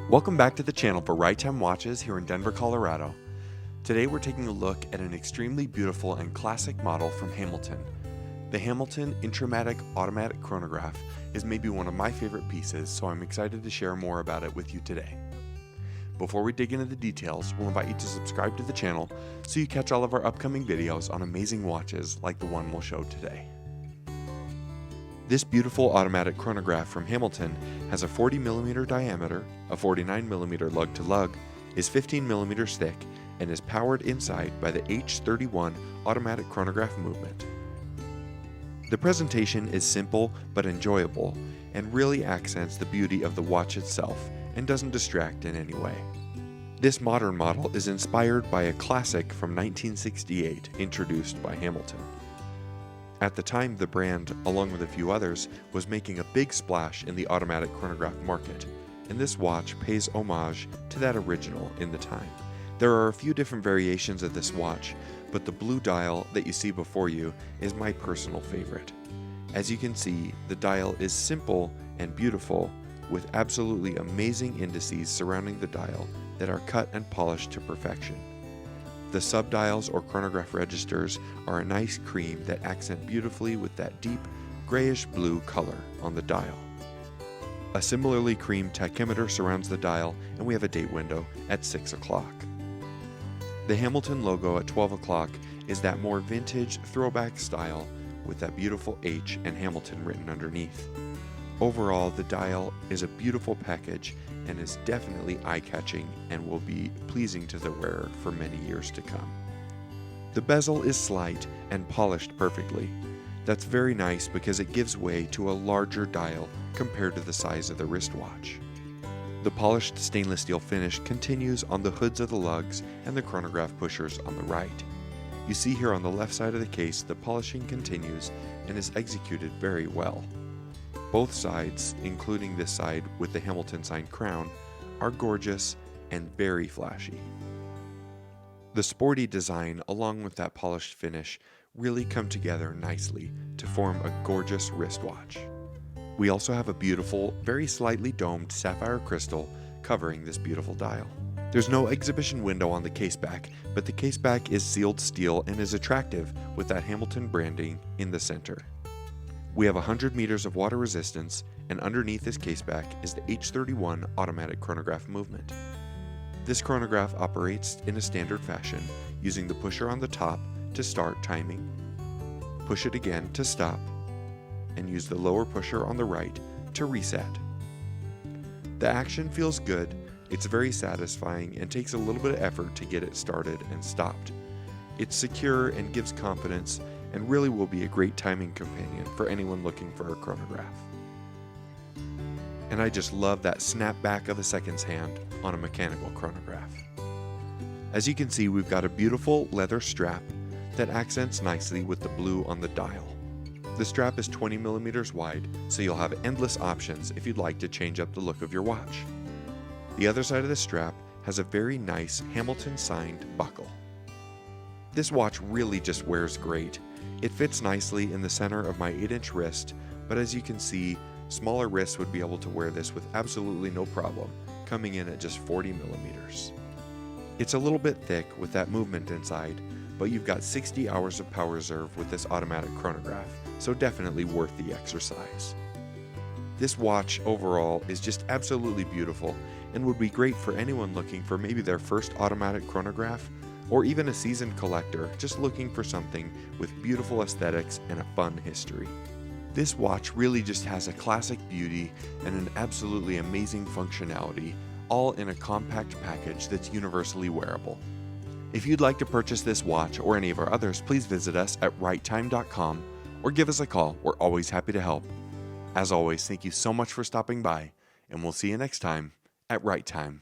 Welcome back to the channel for Right Time Watches here in Denver, Colorado. Today we're taking a look at an extremely beautiful and classic model from Hamilton. The Hamilton Intra-matic Automatic Chronograph is maybe one of my favorite pieces, so I'm excited to share more about it with you today. Before we dig into the details, we'll invite you to subscribe to the channel so you catch all of our upcoming videos on amazing watches like the one we'll show today. This beautiful automatic chronograph from Hamilton has a 40mm diameter, a 49mm lug-to-lug, is 15mm thick, and is powered inside by the H-31 automatic chronograph movement. The presentation is simple but enjoyable and really accents the beauty of the watch itself and doesn't distract in any way. This modern model is inspired by a classic from 1968 introduced by Hamilton. At the time, the brand, along with a few others, was making a big splash in the automatic chronograph market, and this watch pays homage to that original in the time. There are a few different variations of this watch, but the blue dial that you see before you is my personal favorite. As you can see, the dial is simple and beautiful, with absolutely amazing indices surrounding the dial that are cut and polished to perfection. The subdials or chronograph registers are a nice cream that accent beautifully with that deep grayish blue color on the dial. A similarly cream tachymeter surrounds the dial, and we have a date window at 6 o'clock. The Hamilton logo at 12 o'clock is that more vintage throwback style with that beautiful H and Hamilton written underneath. Overall, the dial is a beautiful package and is definitely eye-catching and will be pleasing to the wearer for many years to come. The bezel is slight and polished perfectly. That's very nice because it gives way to a larger dial compared to the size of the wristwatch. The polished stainless steel finish continues on the hoods of the lugs and the chronograph pushers on the right. You see here on the left side of the case the polishing continues and is executed very well. Both sides, including this side with the Hamilton signed crown, are gorgeous and very flashy. The sporty design along with that polished finish really come together nicely to form a gorgeous wristwatch. We also have a beautiful, very slightly domed sapphire crystal covering this beautiful dial. There's no exhibition window on the caseback, but the caseback is sealed steel and is attractive with that Hamilton branding in the center. We have 100 meters of water resistance, and underneath this caseback is the H-31 automatic chronograph movement. This chronograph operates in a standard fashion, using the pusher on the top to start timing, push it again to stop, and use the lower pusher on the right to reset. The action feels good, it's very satisfying, and takes a little bit of effort to get it started and stopped. It's secure and gives confidence, and really will be a great timing companion for anyone looking for a chronograph. And I just love that snap back of a seconds hand on a mechanical chronograph. As you can see, we've got a beautiful leather strap that accents nicely with the blue on the dial. The strap is 20mm wide, so you'll have endless options if you'd like to change up the look of your watch. The other side of the strap has a very nice Hamilton signed buckle. This watch really just wears great. It fits nicely in the center of my 8-inch wrist, but as you can see, smaller wrists would be able to wear this with absolutely no problem, coming in at just 40mm. It's a little bit thick with that movement inside, but you've got 60 hours of power reserve with this automatic chronograph, so definitely worth the exercise. This watch overall is just absolutely beautiful and would be great for anyone looking for maybe their first automatic chronograph, or even a seasoned collector just looking for something with beautiful aesthetics and a fun history. This watch really just has a classic beauty and an absolutely amazing functionality, all in a compact package that's universally wearable. If you'd like to purchase this watch or any of our others, please visit us at righttime.com or give us a call. We're always happy to help. As always, thank you so much for stopping by, and we'll see you next time at Right Time.